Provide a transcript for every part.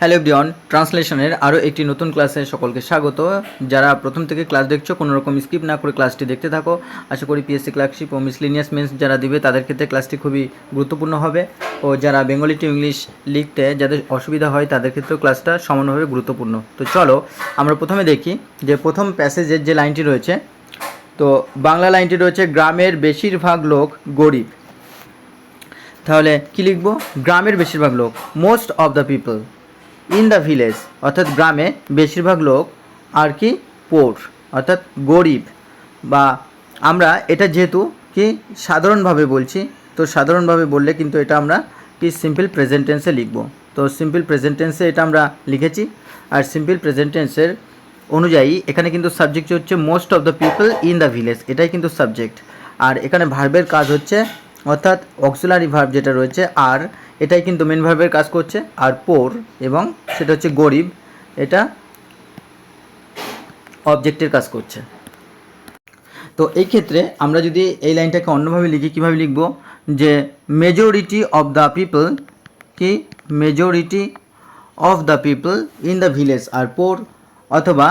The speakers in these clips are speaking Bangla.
হ্যালো এভরিওয়ান, ট্রান্সলেশনের আরও একটি নতুন ক্লাসে সকলকে স্বাগত। যারা প্রথম থেকে ক্লাস দেখছো কোনো রকম স্কিপ না করে ক্লাসটি দেখতে থাকো। আশা করি পিএসসি ক্লার্কশিপ ও মিসলিনিয়াস মেন্স যারা দিবে তাদের ক্ষেত্রে ক্লাসটি খুবই গুরুত্বপূর্ণ হবে, ও যারা বেঙ্গলি টু ইংলিশ লিখতে যাদের অসুবিধা হয় তাদের ক্ষেত্রেও ক্লাসটা সমানভাবে গুরুত্বপূর্ণ। তো চলো আমরা প্রথমে দেখি যে প্রথম প্যাসেজের যে লাইনটি রয়েছে, তো বাংলা লাইনটি রয়েছে গ্রামের বেশিরভাগ লোক গরিব। তাহলে কী লিখব? গ্রামের বেশিরভাগ লোক, most of the people in the village, অর্থাৎ গ্রামে বেশিরভাগ লোক আর কি পোর, অর্থাৎ গরিব। বা আমরা এটা যেহেতু কি সাধারণভাবে বলছি, তো সাধারণভাবে বললে কিন্তু এটা আমরা কি সিম্পল প্রেজেন্ট টেন্সে লিখব। তো সিম্পল প্রেজেন্ট টেন্সে এটা আমরা লিখেছি। আর সিম্পল প্রেজেন্ট টেন্সের অনুযায়ী এখানে কিন্তু সাবজেক্ট হচ্ছে most of the people in the village, এটাই কিন্তু সাবজেক্ট। আর এখানে ভার্বের কাজ হচ্ছে, অর্থাৎ অক্সিলারি ভার্ব যেটা রয়েছে আর, এটাই কিন্তু মেন ভার্বের কাজ করছে। আর পোর এবং সেটা হচ্ছে গরিব, এটা অবজেক্টের কাজ করছে। তো এই ক্ষেত্রে আমরা যদি এই লাইনটাকে অন্যভাবে লিখি, কীভাবে লিখব? যে মেজরিটি অফ দ্য পিপল, কি majority of the people in the village are poor, অথবা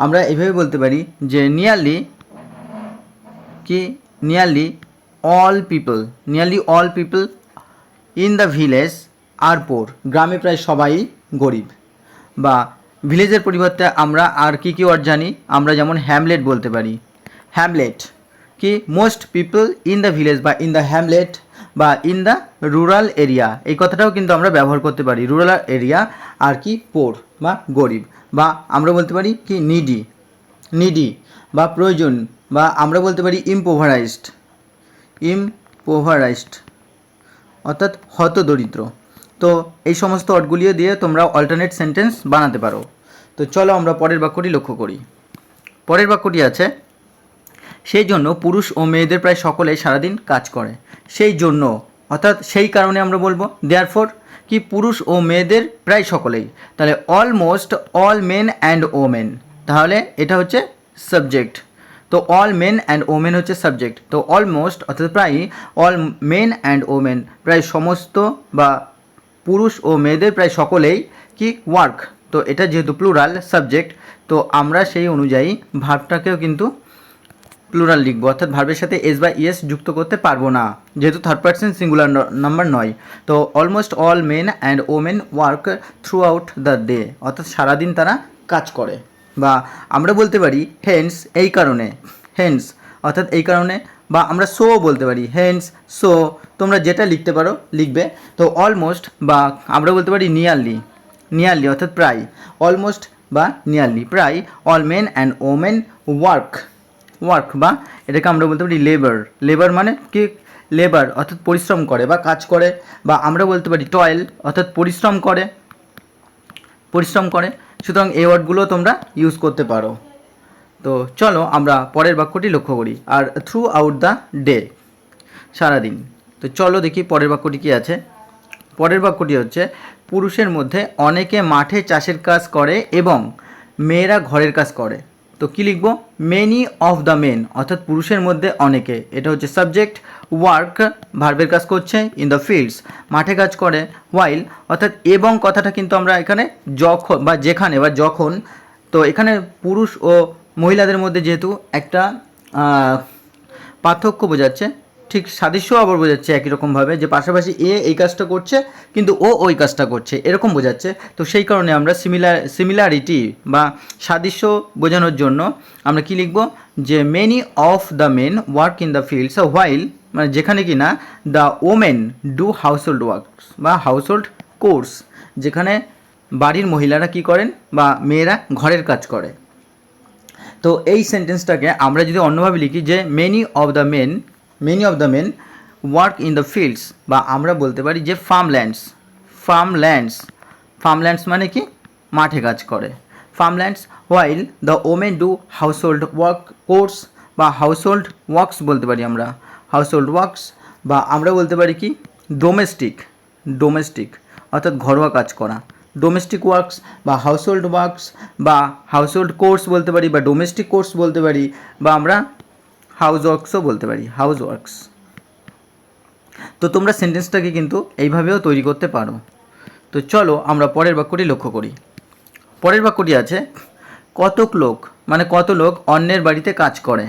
আমরা এভাবে বলতে পারি যে nearly all people in the village are poor, গ্রামে প্রায় সবাই গরিব। বা ভিলেজের পরিবর্তে আমরা আর কি ওয়ার্ড জানি, আমরা যেমন হ্যামলেট বলতে পারি। হ্যামলেট কি most people in the village বা ইন দ্য হ্যামলেট বা ইন দ্য রুরাল এরিয়া, এই কথাটাও কিন্তু আমরা ব্যবহার করতে পারি। রুরাল এরিয়া আর কি পোর বা গরিব। বা আমরা বলতে পারি কি নিডি বা প্রয়োজন, বা আমরা বলতে পারি ইম্পোভারাইজড অর্থাৎ হতদরিদ্র। তো এই সমস্ত ওয়ার্ডগুলিও দিয়ে তোমরা অল্টারনেট সেন্টেন্স বানাতে পারো। তো চলো আমরা পরের বাক্যটি লক্ষ্য করি। পরের বাক্যটি আছে, সেই জন্য পুরুষ ও মেয়েদের প্রায় সকলেই সারাদিন কাজ করে। সেই জন্য অর্থাৎ সেই কারণে আমরা বলবো দেয়ারফর, কি পুরুষ ও মেয়েদের প্রায় সকলেই, তাহলে almost all men and women, তাহলে এটা হচ্ছে সাবজেক্ট। তো অল মেন অ্যান্ড ওমেন হচ্ছে সাবজেক্ট। তো অলমোস্ট অর্থাৎ প্রায়, অল মেন অ্যান্ড ওমেন প্রায় সমস্ত বা পুরুষ ও মেয়েদের প্রায় সকলেই কি ওয়ার্ক, তো এটা যেহেতু প্লুরাল সাবজেক্ট, তো আমরা সেই অনুযায়ী ভার্বটাকেও কিন্তু প্লুরাল লিখব, অর্থাৎ ভার্বের সাথে এস বা ইএস যুক্ত করতে পারবো না, যেহেতু থার্ড পার্সন সিঙ্গুলার নাম্বার নয়। তো almost all men and women work through out the day, অর্থাৎ সারাদিন তারা কাজ করে। বা আমরা বলতে পারি হেন্স, এই কারণে, হেন্স অর্থাৎ এই কারণে। বা আমরা সো বলতে পারি হেন্স সো, তোমরা যেটা লিখতে পারো লিখবে। তো অলমোস্ট বা আমরা বলতে পারি নিয়ারলি অর্থাৎ প্রায়, অলমোস্ট বা নিয়ারলি প্রায় all men and women work বা এটাকে আমরা বলতে পারি লেবার মানে কি লেবার অর্থাৎ পরিশ্রম করে বা কাজ করে। বা আমরা বলতে পারি টয়েল অর্থাৎ পরিশ্রম করে। সুতরাং এই ওয়ার্ডগুলো তোমরা ইউজ করতে পারো। তো চলো আমরা পরের বাক্যটি লক্ষ্য করি। আর থ্রু আউট দ্য ডে, সারাদিন। তো চলো দেখি পরের বাক্যটি কী আছে। পরের বাক্যটি হচ্ছে, পুরুষের মধ্যে অনেকে মাঠে চাষের কাজ করে এবং মেয়েরা ঘরের কাজ করে। তো কী লিখব? মেনি অফ দ্য মেন, অর্থাৎ পুরুষের মধ্যে অনেকে, এটা হচ্ছে সাবজেক্ট। ওয়ার্ক ভার্বের কাজ করছে, ইন দ্য ফিল্ডস মাঠে কাজ করে। ওয়াইল অর্থাৎ এবং কথাটা কিন্তু আমরা এখানে যখন বা যেখানে বা যখন, তো এখানে পুরুষ ও মহিলাদের মধ্যে যেহেতু একটা পার্থক্য বোঝাচ্ছে, ঠিক সাদৃশ্য আবার বোঝাচ্ছে একই রকমভাবে, যে পাশাপাশি এ এই কাজটা করছে কিন্তু ও ওই কাজটা করছে, এরকম বোঝাচ্ছে। তো সেই কারণে আমরা সিমিলারিটি বা সাদৃশ্য বোঝানোর জন্য আমরা কি লিখব? যে many of the men work in the fields while, মানে যেখানে কি না the women do household works বা হাউসহোল্ড কোর্স, যেখানে বাড়ির মহিলারা কি করেন বা মেয়েরা ঘরের কাজ করে। তো এই সেন্টেন্সটাকে আমরা যদি অন্যভাবে লিখি যে many of the men work in the fields, বা আমরা বলতে পারি যে ফার্মল্যান্ডস মানে কি মাঠে কাজ করে। ফার্মল্যান্ডস while the women do household course বা হাউসহোল্ড ওয়ার্কস বলতে পারি আমরা, হাউসহোল্ড ওয়ার্কস। বা আমরা বলতে পারি কি ডোমেস্টিক অর্থাৎ ঘরোয়া কাজ করা, ডোমেস্টিক ওয়ার্কস বা হাউসহোল্ড ওয়ার্কস বা হাউসহোল্ড কোর্স বলতে পারি বা ডোমেস্টিক কোর্স বলতে পারি, বা আমরা হাউস ওয়ার্কসও বলতে পারি, হাউস ওয়ার্কস। তো তোমরা সেন্টেন্সটাকে কিন্তু এইভাবেও তৈরি করতে পারো। তো চলো আমরা পরের বাক্যটি লক্ষ্য করি। পরের বাক্যটি আছে কতক লোক, মানে কত লোক অন্যের বাড়িতে কাজ করে।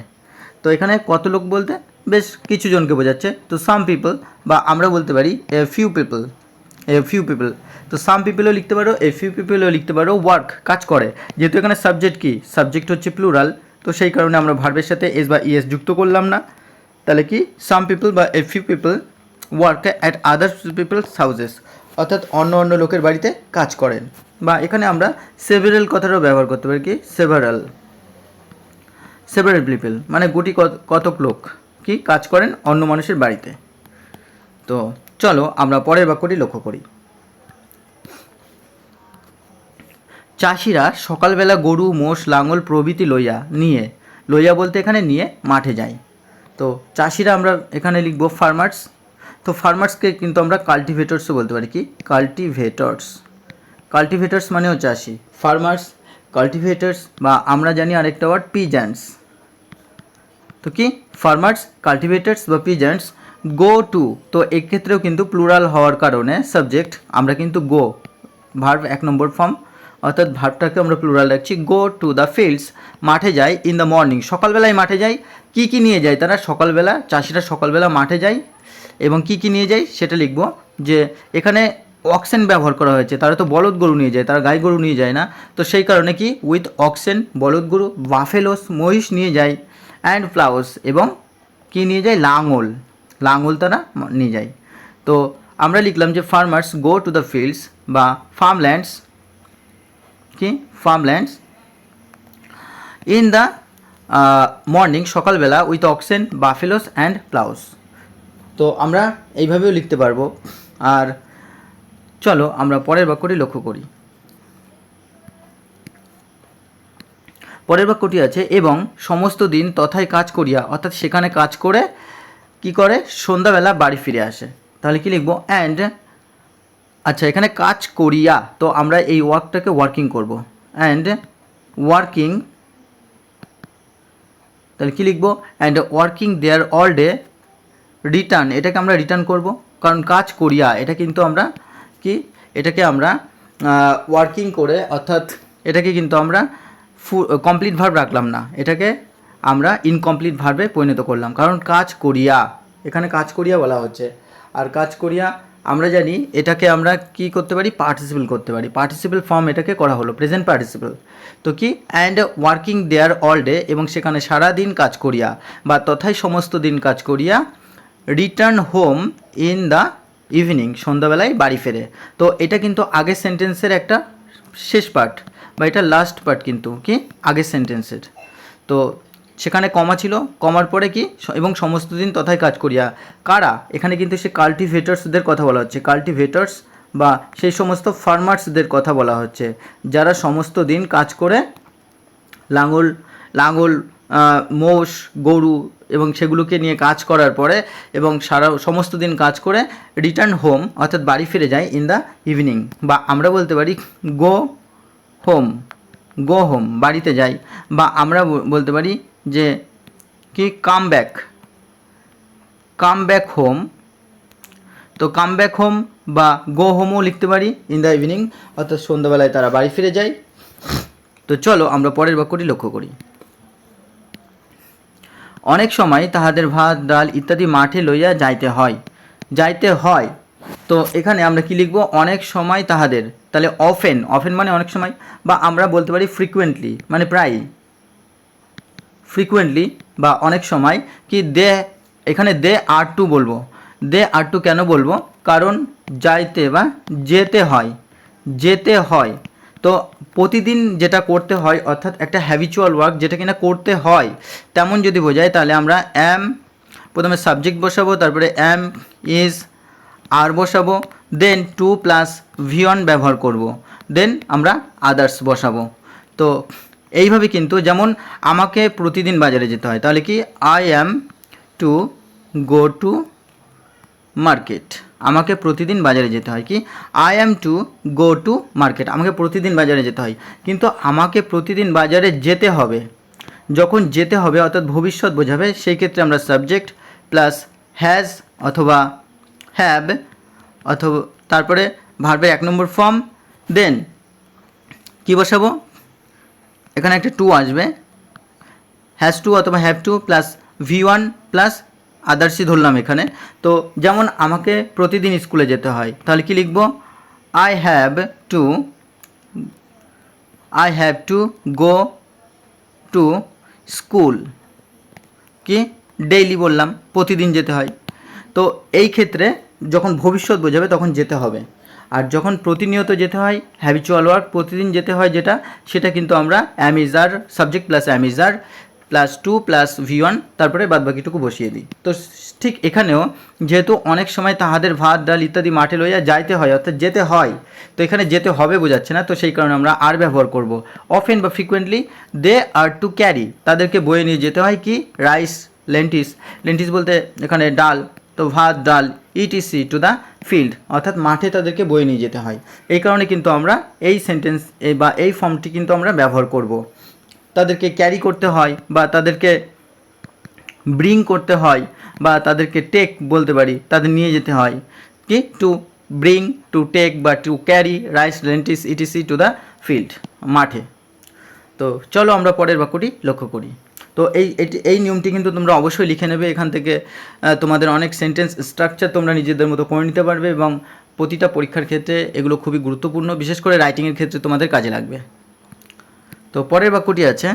তো এখানে কত লোক বলতে বেশ কিছু জনকে বোঝাচ্ছে। তো সাম পিপল, বা আমরা বলতে পারি এ ফিউ পিপল, তো সাম পিপলও লিখতে পারো, এ ফিউ পিপলও লিখতে পারো। ওয়ার্ক, কাজ করে, যেহেতু এখানে সাবজেক্ট কি, সাবজেক্ট হচ্ছে প্লুরাল, তো সেই কারণে আমরা ভার্বের সাথে এস বা ইএস যুক্ত করলাম না। তাহলে কি সাম পিপল বা a few people work at other people's houses, অর্থাৎ অন্য অন্য লোকের বাড়িতে কাজ করেন। বা এখানে আমরা সেভারাল কথাটাও ব্যবহার করতে পারি, কি সেভারাল পিপল, মানে গুটি কতক লোক কি কাজ করেন অন্য মানুষের বাড়িতে। তো চলো আমরা পরের বাক্যটি লক্ষ্য করি। চাষিরা সকালবেলা গরু, মোষ, লাঙল প্রভৃতি লইয়া বলতে এখানে নিয়ে মাঠে যায়। তো চাষিরা আমরা এখানে লিখব ফার্মার্স। তো ফার্মার্সকে কিন্তু আমরা কাল্টিভেটরসও বলতে পারি, কি কাল্টিভেটরস মানেও চাষি, ফার্মার্স, কাল্টিভেটরস, বা আমরা জানি আরেকটা ওয়ার্ড পিজেন্টস। তো কি ফার্মার্স, কাল্টিভেটরস বা পিজেন্টস গো টু, তো এক্ষেত্রেও কিন্তু প্লুরাল হওয়ার কারণে সাবজেক্ট আমরা কিন্তু গো, ভার্ব 1 নম্বর ফর্ম, অর্থাৎ ভার্বটাকে আমরা প্লুরাল রাখছি। গো টু দ্য ফিল্ডস, মাঠে যায়, ইন দ্য মর্নিং, সকালবেলায় মাঠে যায়। কি নিয়ে যায় তারা সকালবেলা, চাষিরা সকালবেলা মাঠে যায়, এবং কি নিয়ে যায় সেটা লিখব। যে এখানে অক্সেন ব্যবহার করা হয়েছে, তারা তো বলদ গরু নিয়ে যায়, তারা গাই গরু নিয়ে যায় না। তো সেই কারণে কি উইথ অক্সেন বলদ গরু, বাফেলোস মহিষ নিয়ে যায়, অ্যান্ড প্লাউস, এবং কি নিয়ে যায় লাঙল তারা নিয়ে যায়। তো আমরা লিখলাম যে farmers go to the fields বা ফার্মল্যান্ডস ইন দ্য মর্নিং, সকালবেলা, উইথ অক্সেন, বাফেলোস অ্যান্ড প্লাউস। তো আমরা এইভাবেও লিখতে পারবো। আর চলো আমরা পরের বাক্যটি লক্ষ্য করি। পরের বাক্যটি আছে এবং সমস্ত দিন তথায় কাজ করিয়া, অর্থাৎ সেখানে কাজ করে কি করে সন্ধ্যাবেলা বাড়ি ফিরে আসে। তাহলে কি লিখবো, অ্যান্ড, আচ্ছা এখানে কাজ করিয়া, তো আমরা এই ওয়ার্কটাকে ওয়ার্কিং করব, অ্যান্ড ওয়ার্কিং, তাহলে কি লিখবো, and working their all day return, এটাকে আমরা রিটার্ন করব, কারণ কাজ করিয়া এটা কিন্তু আমরা কি এটাকে আমরা ওয়ার্কিং করে, অর্থাৎ এটাকে কিন্তু আমরা কমপ্লিট ভার্ব রাখলাম না, এটাকে আমরা ইনকমপ্লিট ভার্বে পরিণত করলাম, কারণ কাজ করিয়া, এখানে কাজ করিয়া বলা হচ্ছে। আর কাজ করিয়া আমরা জানি এটাকে আমরা কি করতে পারি, পার্টিসিপল করতে পারি, পার্টিসিপল ফর্ম এটাকে করা হলো, প্রেজেন্ট পার্টিসিপল। তো কি and working their all day, এবং সেখানে সারা দিন কাজ করিয়া বা তথায় সমস্ত দিন কাজ করিয়া, return home in the evening, সন্ধ্যাবেলায় বাড়ি ফেরে। তো এটা কিন্তু আগের সেন্টেন্সের একটা শেষ পার্ট, বা এটা লাস্ট পার্ট কিন্তু কি আগের সেন্টেন্সের। তো সেখানে কমা ছিল, কমার পরে কি এবং সমস্ত দিন তথায় কাজ করিয়া, কারা, এখানে কিন্তু সে কাল্টিভেটার্সদের কথা বলা হচ্ছে, কাল্টিভেটার্স বা সেই সমস্ত ফার্মার্সদের কথা বলা হচ্ছে, যারা সমস্ত দিন কাজ করে লাঙল মোষ, গরু এবং সেগুলোকে নিয়ে কাজ করার পরে এবং সমস্ত দিন কাজ করে রিটার্ন হোম, অর্থাৎ বাড়ি ফিরে যায় ইন দ্য ইভিনিং, বা আমরা বলতে পারি গো হোম, বাড়িতে যাই, বা আমরা বলতে পারি যে কি কাম ব্যাক হোম। তো কাম ব্যাক হোম বা গো হোমও লিখতে পারি ইন দ্য ইভিনিং, অর্থাৎ সন্ধ্যাবেলায় তারা বাড়ি ফিরে যায়। তো চলো আমরা পরের বাক্যটি লক্ষ্য করি। অনেক সময় তাহাদের ভাত, ডাল ইত্যাদি মাঠে লইয়া যাইতে হয়। তো এখানে আমরা কি লিখব, অনেক সময় তাহাদের, তাহলে অফেন মানে অনেক সময়, বা আমরা বলতে পারি ফ্রিকুয়েন্টলি মানে প্রায়, ফ্রিকুয়েন্টলি বা অনেক সময় কি এখানে দে আর টু বলবো। দে আর টু কেন বলবো, কারণ যাইতে বা যেতে হয়। তো প্রতিদিন যেটা করতে হয়, অর্থাৎ একটা হ্যাবিচুয়াল ওয়ার্ক যেটা কিনা করতে হয়, তেমন যদি বোঝায় তাহলে আমরা প্রথমে সাবজেক্ট বসাবো, তারপরে ইজ আর বসাবো, দেন টু প্লাস V1 ব্যবহার করব, দেন আমরা আদার্স বসাবো। তো এইভাবে কিন্তু, যেমন আমাকে প্রতিদিন বাজারে যেতে হয়, তাহলে কি I am to go to market, আমাকে প্রতিদিন বাজারে যেতে হয়, কি I am to go to market, আমাকে প্রতিদিন বাজারে যেতে হয়। কিন্তু আমাকে প্রতিদিন বাজারে যেতে হবে, যখন যেতে হবে অর্থাৎ ভবিষ্যৎ বোঝাবে, সেই ক্ষেত্রে আমরা সাবজেক্ট প্লাস হ্যাজ অথবা হ্যাভ, অথবা তারপরে ভার্বের 1 নম্বর ফর্ম। দেন কি বসাবো, এখানে একটা টু আসবে, হ্যাজ টু অথবা have to plus V1 plus আদার্সই ধরলাম এখানে। তো যেমন আমাকে প্রতিদিন স্কুলে যেতে হয়, তাহলে কি লিখব, I have to go to school, কি ডেইলি বললাম, প্রতিদিন যেতে হয়। তো এই ক্ষেত্রে যখন ভবিষ্যৎ বোঝাবে তখন যেতে হবে, আর যখন প্রতিনিয়ত যেতে হয়, হ্যাবিচুয়াল ওয়ার্ক, প্রতিদিন যেতে হয় যেটা, সেটা কিন্তু আমরা am is are, subject plus am is are plus to plus V1 তারপরে বাদবাকিটুকু বসিয়ে দিই। তো ঠিক এখানেও যেহেতু অনেক সময় তাহাদের ভাত ডাল ইত্যাদি মাঠে লইয়া যাইতে হয়, অর্থাৎ যেতে হয়, তো এখানে যেতে হবে বোঝাচ্ছে না, তো সেই কারণে আমরা আর ব্যবহার করব। অফেন বা frequently they are to carry, তাদেরকে বয়ে নিয়ে যেতে হয় কি রাইস, লেন্টিস বলতে এখানে ডাল, তো ভাত ডাল ইটিসি টু দ্য ফিল্ড, অর্থাৎ মাঠে তাদেরকে বয়ে নিয়ে যেতে হয়। এই কারণে কিন্তু আমরা এই সেন্টেন্স বা এই ফর্মটি কিন্তু আমরা ব্যবহার করব। তাদেরকে ক্যারি করতে হয় বা তাদেরকে ব্রিং করতে হয় বা তাদেরকে টেক বলতে পারি, তাদের নিয়ে যেতে হয় কি টু ব্রিং, টু টেক বা to carry rice lentils etc to the field, মাঠে। তো চলো আমরা পরের বাক্যটি লক্ষ্য করি। তো এই নিয়মটি কিন্তু তোমরা অবশ্যই লিখে নেবে, এখান থেকে তোমাদের অনেক সেন্টেন্স স্ট্রাকচার তোমরা নিজেদের মতো করে নিতে পারবে এবং প্রতিটা পরীক্ষার ক্ষেত্রে এগুলো খুবই গুরুত্বপূর্ণ, বিশেষ করে রাইটিংয়ের ক্ষেত্রে তোমাদের কাজে লাগবে। তো পরের বাক্যটি আছে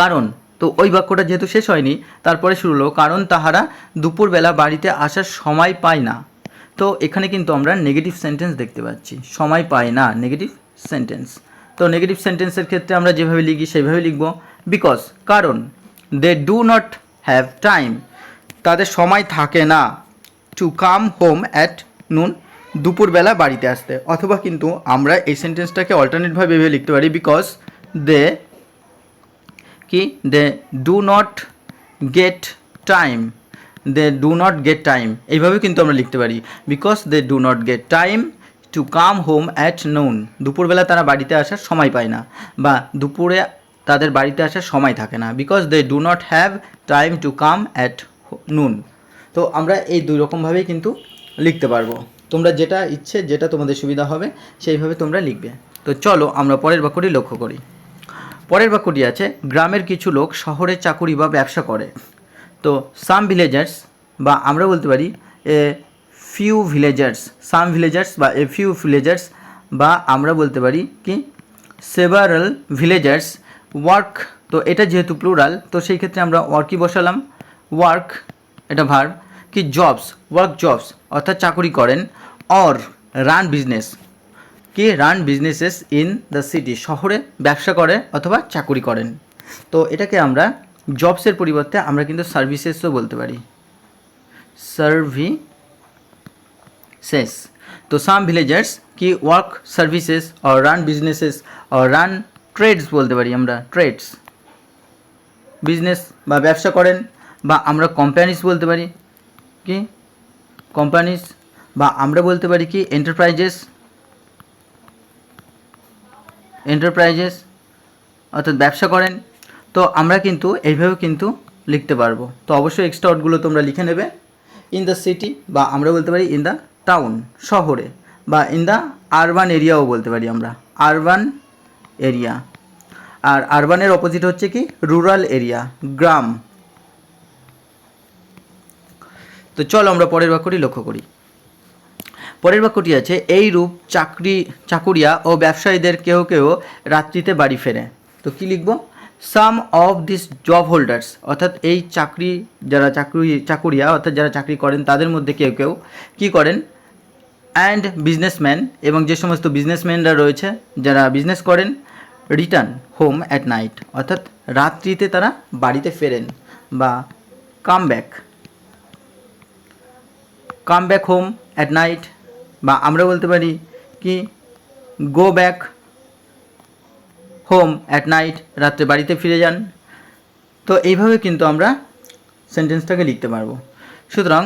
কারণ। তো ওই বাক্যটা যেহেতু শেষ হয়নি, তারপরে শুরু হলো কারণ তাহারা দুপুরবেলা বাড়িতে আসার সময় পায় না। তো এখানে কিন্তু আমরা নেগেটিভ সেন্টেন্স দেখতে পাচ্ছি, সময় পায় না নেগেটিভ সেন্টেন্স। তো নেগেটিভ সেন্টেন্সের ক্ষেত্রে আমরা যেভাবে লিখি সেইভাবে লিখব, বিকজ, কারণ, they do not have time, তাদের সময় থাকে না, two come home at noon, দুপুরবেলা বাড়িতে আসতে। অথবা কিন্তু আমরা এই সেন্টেন্সটাকে অল্টারনেটভাবে ভেবে লিখতে পারি, because they do not get time, এইভাবে কিন্তু আমরা লিখতে পারি, because they do not get time to come home at noon, দুপুরবেলা তারা বাড়িতে আসার সময় পায় না বা দুপুরে তাদের বাড়িতে আসার সময় থাকে না, because they do not have time to come at noon. তো আমরা এই দুই রকমভাবেই কিন্তু লিখতে পারবো, তোমরা যেটা ইচ্ছে, যেটা তোমাদের সুবিধা হবে সেইভাবে তোমরা লিখবে। তো চলো আমরা পরের বাক্যটি লক্ষ্য করি। পরের বাক্যটি আছে গ্রামের কিছু লোক শহরে চাকুরি বা ব্যবসা করে। তো সাম ভিলেজার্স বা আমরা বলতে পারি a few villagers, some villagers বা এ ফিউ ভিলেজার্স বা আমরা বলতে পারি কি সেভারাল ভিলেজার্স ওয়ার্ক। তো এটা যেহেতু প্লুরাল, তো সেই ক্ষেত্রে আমরা ওয়ার্কই বসালাম, ওয়ার্ক এটা ভার্ব, কি জবস, ওয়ার্ক জবস অর্থাৎ চাকুরি করেন, অর রান বিজনেস, কি run businesses in the city, শহরে ব্যবসা করে অথবা চাকুরি করেন। তো এটাকে আমরা জবসের পরিবর্তে আমরা কিন্তু সার্ভিসেসও বলতে পারি, সার্ভিসেস। তো সাম ভিলেজার্স কি work services or run businesses or run trades বলতে পারি আমরা, ট্রেডস বিজনেস বা ব্যবসা করেন, বা আমরা কোম্পানিস বলতে পারি কি কোম্পানিস, বা আমরা বলতে পারি কি এন্টারপ্রাইজেস অর্থাৎ ব্যবসা করেন। তো আমরা কিন্তু এইভাবে কিন্তু লিখতে পারবো। তো অবশ্যই এক্সট্রা ওয়ার্ডগুলো তোমরা লিখে নেবে। ইন দ্য সিটি বা আমরা বলতে পারি ইন দ্য টাউন, শহরে, বা ইন দ্য আরবান এরিয়াও বলতে পারি আমরা, আরবান এরিয়া। আর আরবানের অপোজিট হচ্ছে কি রুরাল এরিয়া, গ্রাম। তো চলো আমরা পরের বাক্যটি লক্ষ্য করি। পরের বাক্যটি আছে এই রূপ চাকুরিয়া ও ব্যবসায়ীদের কেউ কেউ রাত্রিতে বাড়ি ফেরে। তো কি লিখব, সাম অফ দিস জব হোল্ডার্স, অর্থাৎ এই চাকুরিয়া অর্থাৎ যারা চাকরি করেন তাদের মধ্যে কেউ কেউ কী করেন, অ্যান্ড বিজনেসম্যান, এবং যে সমস্ত বিজনেসম্যানরা রয়েছে যারা বিজনেস করেন, রিটার্ন হোম অ্যাট নাইট, অর্থাৎ রাত্রিতে তারা বাড়িতে ফেরেন, বা come back home at night, বা আমরা বলতে পারি কি go back home at night, রাত্রে বাড়িতে ফিরে যান। তো এইভাবে কিন্তু আমরা সেন্টেন্সটাকে লিখতে পারবো। সুতরাং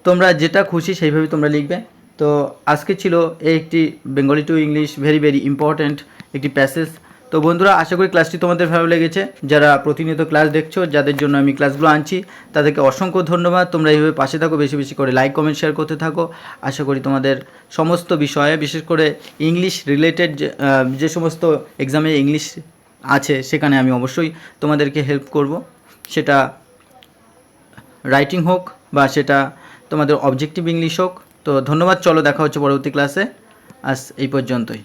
তোমরা যেটা খুশি সেইভাবে তোমরা লিখবে। তো আজকে ছিল এই একটি Bengali to English very very important একটি প্যাসেজ। তো বন্ধুরা, আশা করি ক্লাসটি তোমাদের ভালো লেগেছে। যারা প্রতিনিয়ত ক্লাস দেখছো, যাদের জন্য আমি ক্লাসগুলো আনছি, তাদেরকে অসংখ্য ধন্যবাদ। তোমরা এইভাবে পাশে থাকো, বেশি বেশি করে লাইক কমেন্ট শেয়ার করতে থাকো। আশা করি তোমাদের সমস্ত বিষয়ে, বিশেষ করে ইংলিশ রিলেটেড যে সমস্ত এক্সামে ইংলিশ আছে, সেখানে আমি অবশ্যই তোমাদেরকে হেল্প করব। সেটা রাইটিং হোক বা সেটা তোমাদের অবজেক্টিভ ইংলিশ হোক। তো ধন্যবাদ, চলো দেখা হচ্ছে পরবর্তী ক্লাসে। আজ এই পর্যন্তই।